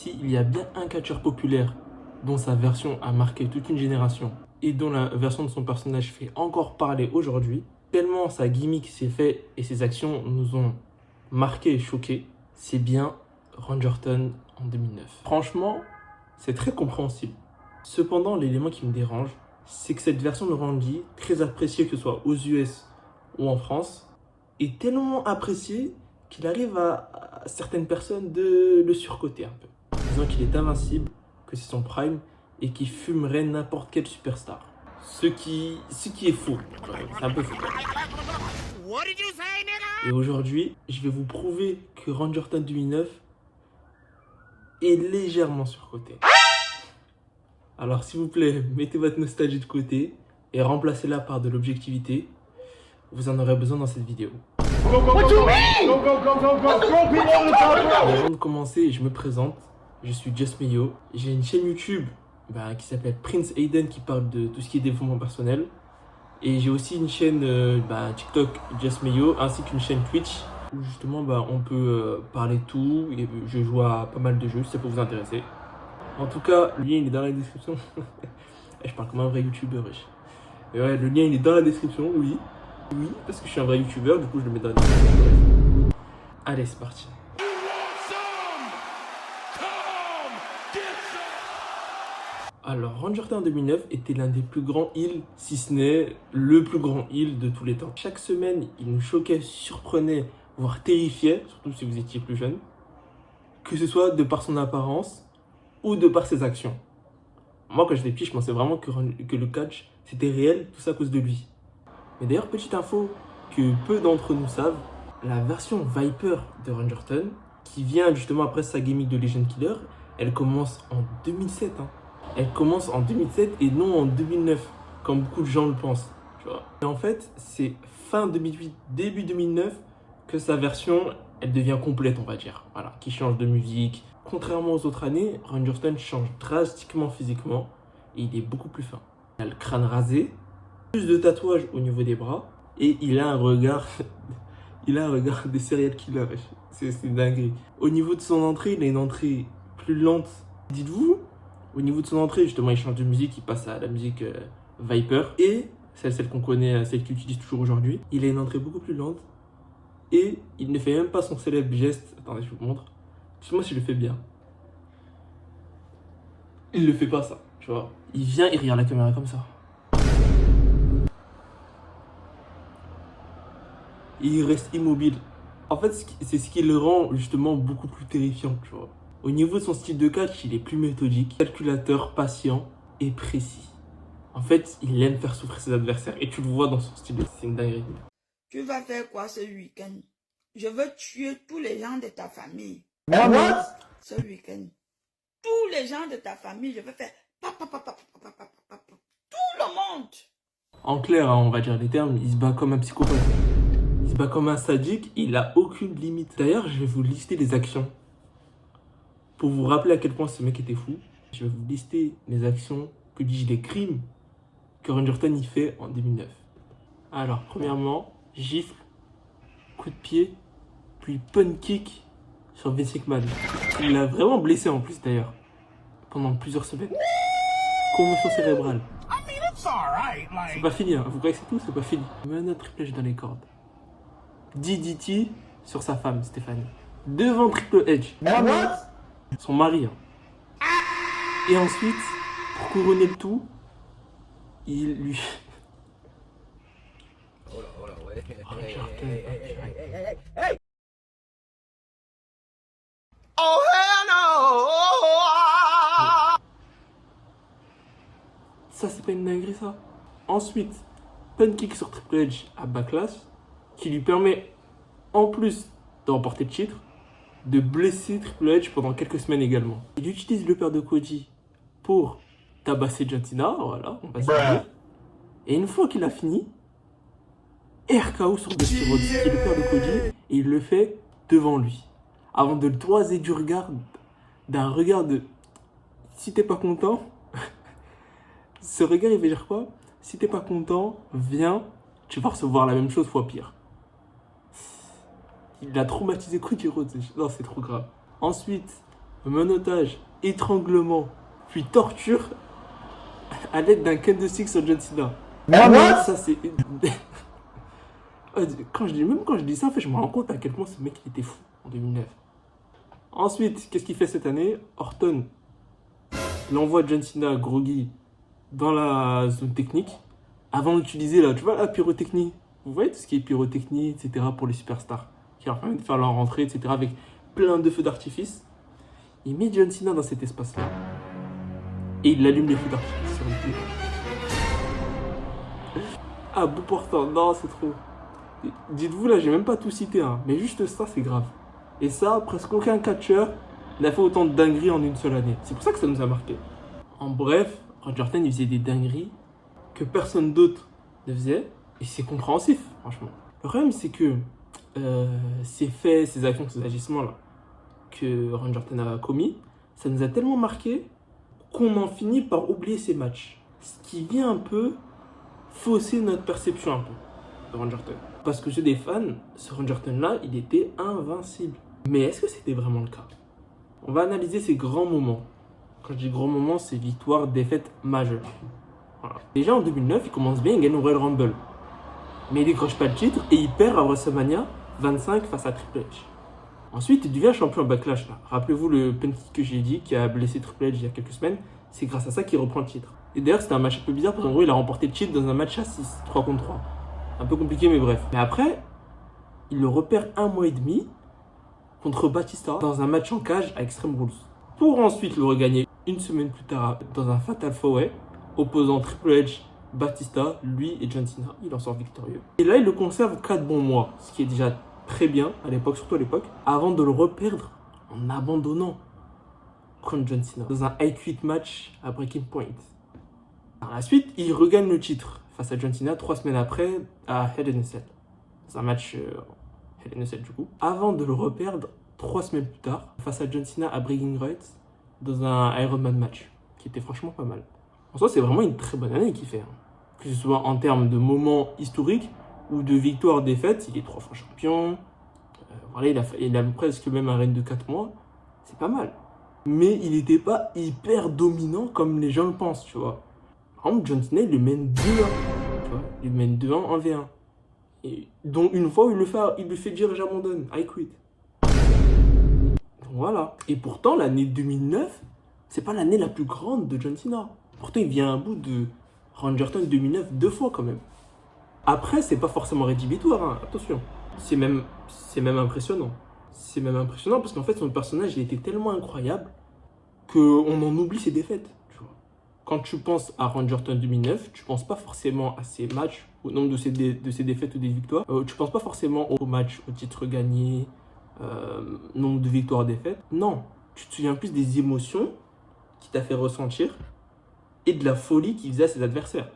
S'il y a bien un catcheur populaire dont sa version a marqué toute une génération et dont la version de son personnage fait encore parler aujourd'hui, tellement sa gimmick, ses faits et ses actions nous ont marqué et choqué, c'est bien Randy Orton en 2009. Franchement, c'est très compréhensible. Cependant, l'élément qui me dérange, c'est que cette version de Randy, très appréciée que ce soit aux US ou en France, est tellement appréciée qu'il arrive à certaines personnes de le surcoter un peu. Disant qu'il est invincible, que c'est son prime et qu'il fumerait n'importe quel superstar. Ce qui est faux. C'est un peu faux. Et aujourd'hui, je vais vous prouver que Randy Orton 2009 est légèrement surcoté. Alors s'il vous plaît, mettez votre nostalgie de côté et remplacez-la par de l'objectivité. Vous en aurez besoin dans cette vidéo. Avant de commencer, je me présente. Je suis Just Mayo. J'ai une chaîne YouTube qui s'appelle Prince Aiden qui parle de tout ce qui est développement personnel. Et j'ai aussi une chaîne TikTok Just Mayo ainsi qu'une chaîne Twitch où justement on peut parler de tout. Et je joue à pas mal de jeux si ça peut vous intéresser. En tout cas, le lien il est dans la description. Je parle comme un vrai youtubeur. Et ouais, le lien il est dans la description, oui. Oui, parce que je suis un vrai youtubeur, du coup je le mets dans la description. Allez, c'est parti. Alors, Randy Orton en 2009 était l'un des plus grands heels, si ce n'est le plus grand heel de tous les temps. Chaque semaine, il nous choquait, surprenait, voire terrifiait, surtout si vous étiez plus jeune. Que ce soit de par son apparence ou de par ses actions. Moi, quand j'étais petit, je pensais vraiment que le catch, c'était réel, tout ça à cause de lui. Mais d'ailleurs, petite info que peu d'entre nous savent, la version Viper de Randy Orton, qui vient justement après sa gimmick de Legend Killer, elle commence en 2007. Elle commence en 2007 et non en 2009, comme beaucoup de gens le pensent. Tu vois. Et en fait, c'est fin 2008, début 2009, que sa version, elle devient complète, on va dire. Voilà, qui change de musique. Contrairement aux autres années, Randy Orton change drastiquement physiquement et il est beaucoup plus fin. Il a le crâne rasé, plus de tatouages au niveau des bras et il a un regard de serial killer. C'est dingue. Au niveau de son entrée, il a une entrée plus lente. Dites-vous, au niveau de son entrée, justement, il change de musique, il passe à la musique Viper et celle qu'on connaît, celle qu'il utilise toujours aujourd'hui. Il a une entrée beaucoup plus lente et il ne fait même pas son célèbre geste. Attendez, je vous montre. Dis-moi si je le fais bien. Il ne fait pas ça, tu vois. Il vient, il regarde la caméra comme ça. Et il reste immobile. En fait, c'est ce qui le rend justement beaucoup plus terrifiant, tu vois. Au niveau de son style de catch, il est plus méthodique, calculateur, patient et précis. En fait, il aime faire souffrir ses adversaires et tu le vois dans son style de... C'est une dinguerie. Tu vas faire quoi ce week-end? Je veux tuer tous les gens de ta famille. What? Ce week-end. Tous les gens de ta famille, je veux faire... Tout le monde. En clair, on va dire les termes, il se bat comme un psychopathe. Il se bat comme un sadique, il n'a aucune limite. D'ailleurs, je vais vous lister les actions. Pour vous rappeler à quel point ce mec était fou, je vais vous lister les actions, que dis-je, les crimes que Randy Orton y fait en 2009. Alors, premièrement, gifle, coup de pied, puis punt kick sur Vince McMahon. Il l'a vraiment blessé en plus d'ailleurs, pendant plusieurs semaines. Commotion cérébrale. C'est pas fini, hein. Vous croyez que c'est tout? C'est pas fini. Mena Triple H dans les cordes. DDT sur sa femme, Stéphanie. Devant Triple H. Son mari. Et ensuite, pour couronner le tout, il lui... Oh hell no! Ça, c'est pas une dinguerie, ça. Ensuite, punt kick sur Triple H à Backlash, qui lui permet, en plus de remporter le titre, de blesser Triple H pendant quelques semaines également. Il utilise le père de Cody pour tabasser John Cena, voilà, on va se dire. Et une fois qu'il a fini, RKO sur Dusty Rhodes, qui est le père de Cody, et il le fait devant lui. Avant de le toiser du regard, d'un regard de... Si t'es pas content... Ce regard, il veut dire quoi? Si t'es pas content, viens, tu vas recevoir la même chose fois pire. Il a traumatisé Cody Rhodes. Non, c'est trop grave. Ensuite, menottage, étranglement, puis torture à l'aide d'un candlestick sur John Cena. Ça, c'est... Même quand je dis ça, en fait, je me rends compte à quel point ce mec il était fou en 2009. Ensuite, qu'est-ce qu'il fait cette année? Orton, il envoie John Cena groggy dans la zone technique avant d'utiliser la, tu vois, la pyrotechnie. Vous voyez tout ce qui est pyrotechnie, etc. pour les superstars, qui leur permet de faire leur rentrée, etc. avec plein de feux d'artifice. Il met John Cena dans cet espace-là et il allume les feux d'artifice sur le pied. Ah, bout portant, non, c'est trop. Dites-vous, là, j'ai même pas tout cité, hein, mais juste ça, c'est grave. Et ça, presque aucun catcheur n'a fait autant de dingueries en une seule année. C'est pour ça que ça nous a marqué. En bref, Randy Orton, il faisait des dingueries que personne d'autre ne faisait. Et c'est compréhensif, franchement. Le problème, c'est que ces faits, ces actions, ces agissements-là que Randy Orton a commis, ça nous a tellement marqué qu'on en finit par oublier ces matchs. Ce qui vient un peu fausser notre perception un peu de Randy Orton. Parce que chez des fans, ce Randy Orton-là, il était invincible. Mais est-ce que c'était vraiment le cas? On va analyser ses grands moments. Quand je dis grands moments, c'est victoire, défaite majeure. Voilà. Déjà en 2009, il commence bien, il gagne au Royal Rumble. Mais il décroche pas le titre et il perd à WrestleMania 25 face à Triple H. Ensuite, il devient champion Backlash. Rappelez-vous le penalty que j'ai dit qui a blessé Triple H il y a quelques semaines. C'est grâce à ça qu'il reprend le titre. Et d'ailleurs, c'était un match un peu bizarre parce qu'en gros, il a remporté le titre dans un match à 6, 3 contre 3. Un peu compliqué, mais bref. Mais après, il le repère 1 mois et demi contre Batista dans un match en cage à Extreme Rules. Pour ensuite le regagner une semaine plus tard dans un Fatal 4-Way opposant Triple H, Batista, lui et John Cena. Il en sort victorieux. Et là, il le conserve 4 bons mois, ce qui est déjà très bien à l'époque, surtout à l'époque, avant de le reperdre en abandonnant contre John Cena dans un I Quit match à Breaking Point. Par la suite, il regagne le titre face à John Cena 3 semaines après à Hell in a Cell. C'est un match Hell in a Cell du coup. Avant de le reperdre 3 semaines plus tard face à John Cena à Bragging Rights dans un Iron Man match qui était franchement pas mal. En soi, c'est vraiment une très bonne année qu'il fait. Que ce soit en termes de moments historiques ou de victoires-défaites, il est 3 fois champion. Voilà, il a presque même un règne de 4 mois. C'est pas mal. Mais il n'était pas hyper dominant comme les gens le pensent, tu vois. Par exemple, John Cena, il le mène 2-1. Tu vois, il le mène 2-1 en V1. Et dont une fois, il lui fait dire j'abandonne, I quit. Donc voilà. Et pourtant, l'année 2009, c'est pas l'année la plus grande de John Cena. Pourtant, il vient à bout de Randy Orton 2009 2 fois quand même. Après, c'est pas forcément rédhibitoire, hein, attention. C'est même impressionnant. C'est même impressionnant parce qu'en fait, son personnage, il était tellement incroyable qu'on en oublie ses défaites. Tu vois. Quand tu penses à Randy Orton 2009, tu penses pas forcément à ses matchs, au nombre de ses défaites ou des victoires. Tu penses pas forcément aux matchs, aux titres gagnés, nombre de victoires, défaites. Non, tu te souviens plus des émotions qu'il t'a fait ressentir et de la folie qu'il faisait à ses adversaires.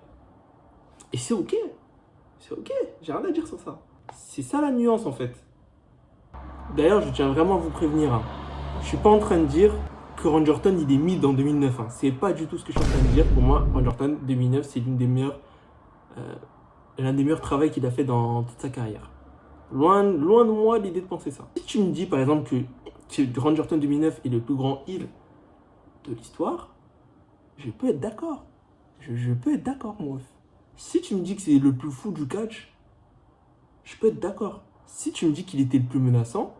Et c'est ok. C'est ok, j'ai rien à dire sur ça. C'est ça la nuance en fait. D'ailleurs, je tiens vraiment à vous prévenir. Hein. Je suis pas en train de dire que Randy Orton il est mid en 2009. Hein. C'est pas du tout ce que je suis en train de dire. Pour moi, Randy Orton 2009, c'est l'un des meilleurs travaux qu'il a fait dans toute sa carrière. Loin de moi l'idée de penser ça. Si tu me dis par exemple que Randy Orton 2009 est le plus grand heel de l'histoire, je peux être d'accord. Je peux être d'accord, moi. Si tu me dis que c'est le plus fou du catch, je peux être d'accord. Si tu me dis qu'il était le plus menaçant,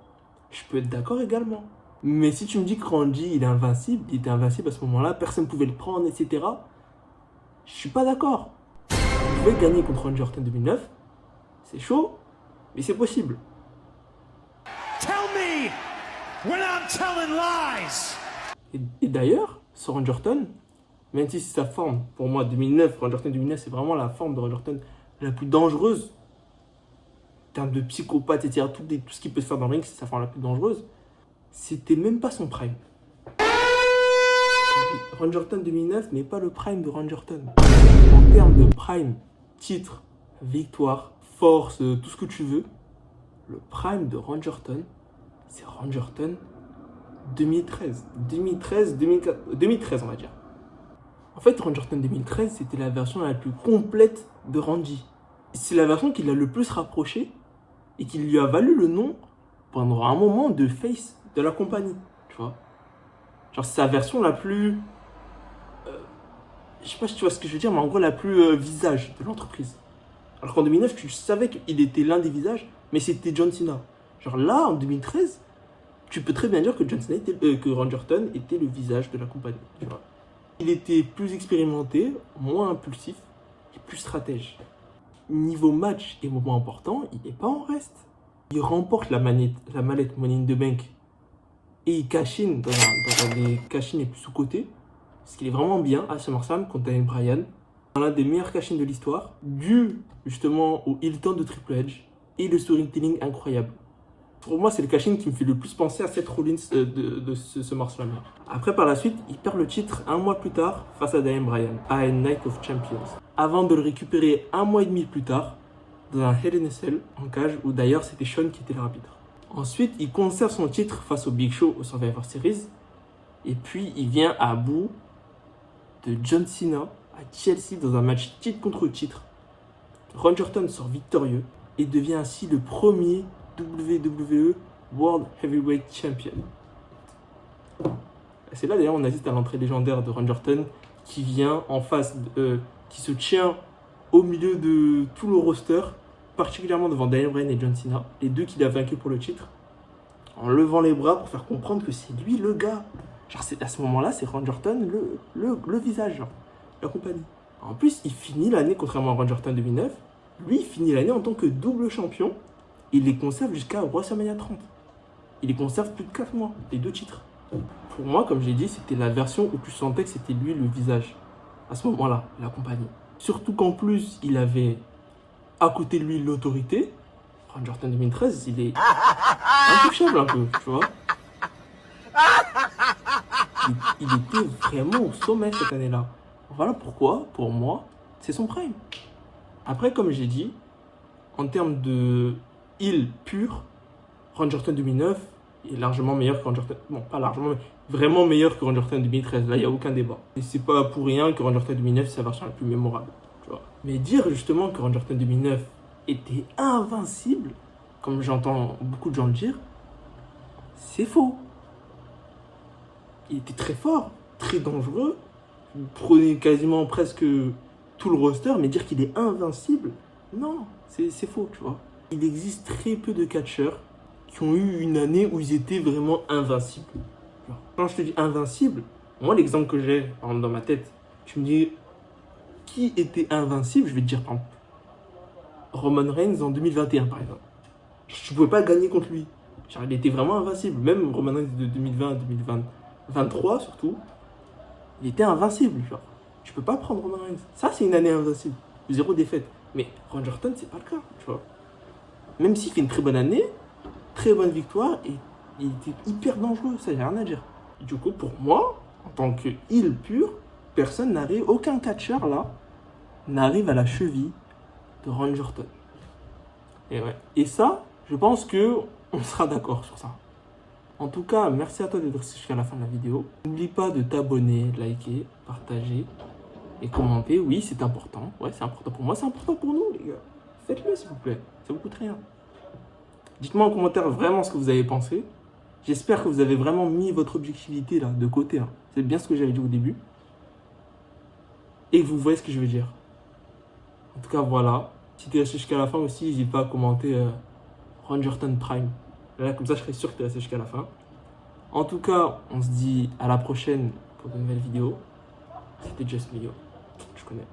je peux être d'accord également. Mais si tu me dis que Randy, il était invincible à ce moment-là, personne ne pouvait le prendre, etc. Je suis pas d'accord. Il pouvait gagner contre Randy Orton 2009. C'est chaud, mais c'est possible. Tell me when I'm telling lies. Et d'ailleurs, ce Randy Orton, même si c'est sa forme, pour moi, 2009, Randy Orton 2009, c'est vraiment la forme de Randy Orton la plus dangereuse. En termes de psychopathe, etc., tout ce qu'il peut se faire dans le ring, c'est sa forme la plus dangereuse. C'était même pas son prime. Randy Orton 2009 n'est pas le prime de Randy Orton. En termes de prime, titre, victoire, force, tout ce que tu veux, le prime de Randy Orton, c'est Randy Orton 2013. 2013, on va dire. En fait, Randy Orton 2013, c'était la version la plus complète de Randy. C'est la version qui l'a le plus rapproché et qui lui a valu le nom pendant un moment de face de la compagnie, tu vois. Genre, c'est sa version la plus... je sais pas si tu vois ce que je veux dire, mais en gros, la plus visage de l'entreprise. Alors qu'en 2009, tu savais qu'il était l'un des visages, mais c'était John Cena. Genre là, en 2013, tu peux très bien dire que, que Randy Orton était le visage de la compagnie. Tu vois. Il était plus expérimenté, moins impulsif et plus stratège. Niveau match et moment important, il n'est pas en reste. Il remporte la mallette Money in the Bank et il cash-in dans les cash-in les plus sous-cotés. Parce qu'il est vraiment bien à SummerSlam contre Daniel Bryan. Dans l'un des meilleurs cash-in de l'histoire, dû justement au heel turn de Triple H et le storytelling incroyable. Pour moi, c'est le cash-in qui me fait le plus penser à Seth Rollins de ce SummerSlam. Après, par la suite, il perd le titre un mois plus tard face à Daniel Bryan à Night of Champions. Avant de le récupérer un mois et demi plus tard dans un Hell in a Cell en cage où d'ailleurs c'était Shawn qui était l'arbitre. Ensuite, il conserve son titre face au Big Show au Survivor Series. Et puis, il vient à bout de John Cena à Chelsea dans un match titre contre titre. Randy Orton sort victorieux et devient ainsi le premier WWE World Heavyweight Champion. C'est là d'ailleurs on assiste à l'entrée légendaire de Randy Orton qui vient en face, qui se tient au milieu de tout le roster, particulièrement devant Daniel Bryan et John Cena, les deux qu'il a vaincus pour le titre, en levant les bras pour faire comprendre que c'est lui le gars. Genre à ce moment-là, c'est Randy Orton le visage, genre, la compagnie. En plus, il finit l'année, contrairement à Randy Orton 2009, lui il finit l'année en tant que double champion. Il les conserve jusqu'à WrestleMania 30. Il les conserve plus de 4 mois, les 2 titres. Pour moi, comme j'ai dit, c'était la version où tu sentais que c'était lui le visage. À ce moment-là, la compagnie. Surtout qu'en plus, il avait à côté de lui l'autorité. Randy Orton 2013, il est intouchable un peu, tu vois. Il était vraiment au sommet cette année-là. Voilà pourquoi, pour moi, c'est son prime. Après, comme j'ai dit, en termes de heel pur, Randy Orton 2009 est largement meilleur que Randy Orton. Bon, pas largement, mais vraiment meilleur que Randy Orton 2013. Là, il n'y a aucun débat. Et c'est pas pour rien que Randy Orton 2009, c'est sa version la plus mémorable. Tu vois. Mais dire justement que Randy Orton 2009 était invincible, comme j'entends beaucoup de gens le dire, c'est faux. Il était très fort, très dangereux. Vous prenez quasiment presque tout le roster, mais dire qu'il est invincible, non, c'est faux, tu vois. Il existe très peu de catcheurs qui ont eu une année où ils étaient vraiment invincibles. Genre, quand je te dis invincible, moi l'exemple que j'ai par exemple, dans ma tête, tu me dis qui était invincible, je vais te dire par exemple, Roman Reigns en 2021 par exemple. Je ne pouvais pas gagner contre lui. Genre, il était vraiment invincible. Même Roman Reigns de 2020 à 2023 surtout, il était invincible. Genre, tu peux pas prendre Roman Reigns. Ça, c'est une année invincible. 0 défaite. Mais Randy Orton, c'est pas le cas, tu vois. Même s'il fait une très bonne année, très bonne victoire, et il était hyper dangereux, ça, y a rien à dire. Du coup, pour moi, en tant que heel pur, personne n'arrive, aucun catcheur là, n'arrive à la cheville de Randy Orton. Et ouais. Et ça, je pense que on sera d'accord sur ça. En tout cas, merci à toi d'être resté jusqu'à la fin de la vidéo. N'oublie pas de t'abonner, liker, partager et commenter. Oui, c'est important. Ouais, c'est important pour moi, c'est important pour nous, les gars. Faites-le, s'il vous plaît. Ça vous coûte rien. Dites-moi en commentaire vraiment ce que vous avez pensé. J'espère que vous avez vraiment mis votre objectivité là de côté. Hein. C'est bien ce que j'avais dit au début. Et que vous voyez ce que je veux dire. En tout cas, voilà. Si tu es resté jusqu'à la fin aussi, n'hésite pas à commenter Randy Orton Prime. Là, comme ça, je serai sûr que tu es resté jusqu'à la fin. En tout cas, on se dit à la prochaine pour de nouvelles vidéos. C'était Just Mio. Je connais.